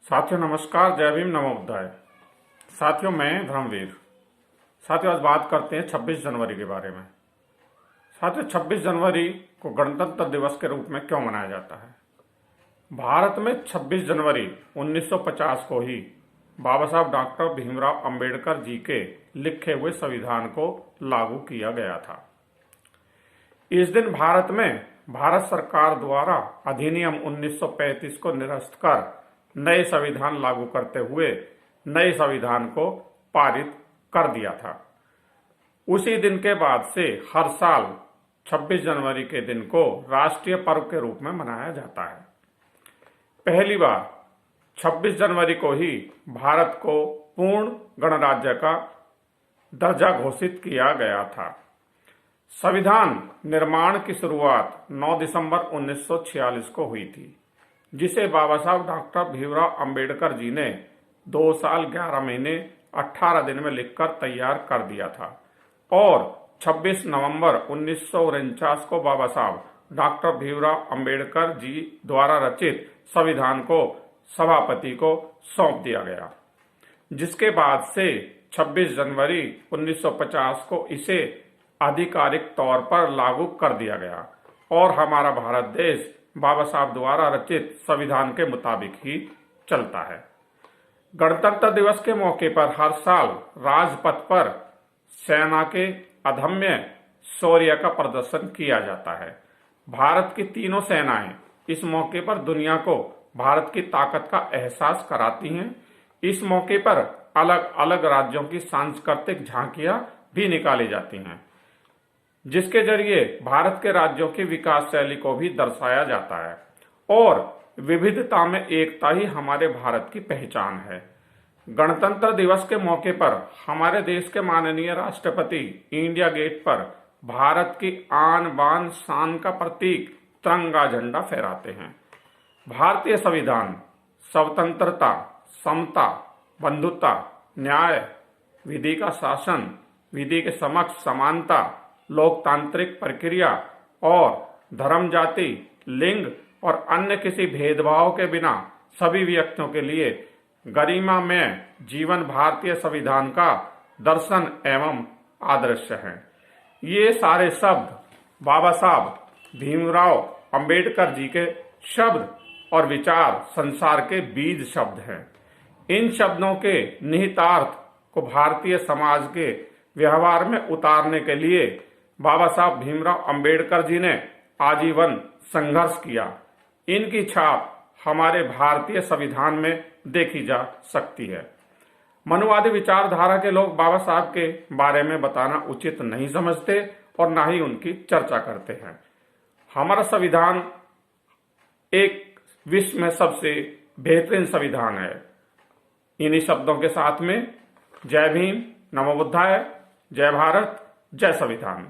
साथियों नमस्कार, जय भीम, नमो बुद्धाय। साथियों मैं धर्मवीर। साथियों आज बात करते हैं 26 जनवरी के बारे में। साथियों 26 जनवरी को गणतंत्र दिवस के रूप में क्यों मनाया जाता है? भारत में 26 जनवरी 1950 को ही बाबा साहब डॉक्टर भीमराव अंबेडकर जी के लिखे हुए संविधान को लागू किया गया था। इस दिन भारत में भारत सरकार द्वारा अधिनियम 1935 को निरस्त कर नए संविधान लागू करते हुए नए संविधान को पारित कर दिया था। उसी दिन के बाद से हर साल 26 जनवरी के दिन को राष्ट्रीय पर्व के रूप में मनाया जाता है। पहली बार 26 जनवरी को ही भारत को पूर्ण गणराज्य का दर्जा घोषित किया गया था। संविधान निर्माण की शुरुआत 9 दिसंबर 1946 को हुई थी, जिसे बाबा साहब डॉक्टर भीमराव अंबेडकर जी ने 2 साल 11 महीने 18 दिन में लिखकर तैयार कर दिया था और 26 नवंबर 1949 को बाबा साहब डॉक्टर भीमराव अंबेडकर जी द्वारा रचित संविधान को सभापति को सौंप दिया गया, जिसके बाद से 26 जनवरी 1950 को इसे आधिकारिक तौर पर लागू कर दिया गया और हमारा भारत देश बाबा साहब द्वारा रचित संविधान के मुताबिक ही चलता है। गणतंत्र दिवस के मौके पर हर साल राजपथ पर सेना के अदम्य शौर्य का प्रदर्शन किया जाता है। भारत की तीनों सेनाएं इस मौके पर दुनिया को भारत की ताकत का एहसास कराती हैं। इस मौके पर अलग अलग राज्यों की सांस्कृतिक झांकियां भी निकाली जाती हैं, जिसके जरिए भारत के राज्यों की विकास शैली को भी दर्शाया जाता है और विविधता में एकता ही हमारे भारत की पहचान है। गणतंत्र दिवस के मौके पर हमारे देश के माननीय राष्ट्रपति इंडिया गेट पर भारत की आन बान शान का प्रतीक तिरंगा झंडा फहराते हैं। भारतीय संविधान स्वतंत्रता, समता, बंधुता, न्याय, विधि का शासन, विधि के समक्ष समानता, लोकतांत्रिक प्रक्रिया और धर्म, जाति, लिंग और अन्य किसी भेदभाव के बिना सभी व्यक्तियों के लिए गरिमा में जीवन भारतीय संविधान का दर्शन एवं आदर्श है। ये सारे शब्द बाबा साहब भीमराव अंबेडकर जी के शब्द और विचार संसार के बीज शब्द हैं। इन शब्दों के निहितार्थ को भारतीय समाज के व्यवहार में उतारने के लिए बाबा साहब भीमराव अंबेडकर जी ने आजीवन संघर्ष किया। इनकी छाप हमारे भारतीय संविधान में देखी जा सकती है। मनुवादी विचारधारा के लोग बाबा साहब के बारे में बताना उचित नहीं समझते और ना ही उनकी चर्चा करते हैं। हमारा संविधान एक विश्व में सबसे बेहतरीन संविधान है। इन्हीं शब्दों के साथ में जय भीम, नमो बुद्धाय, जय भारत, जय संविधान।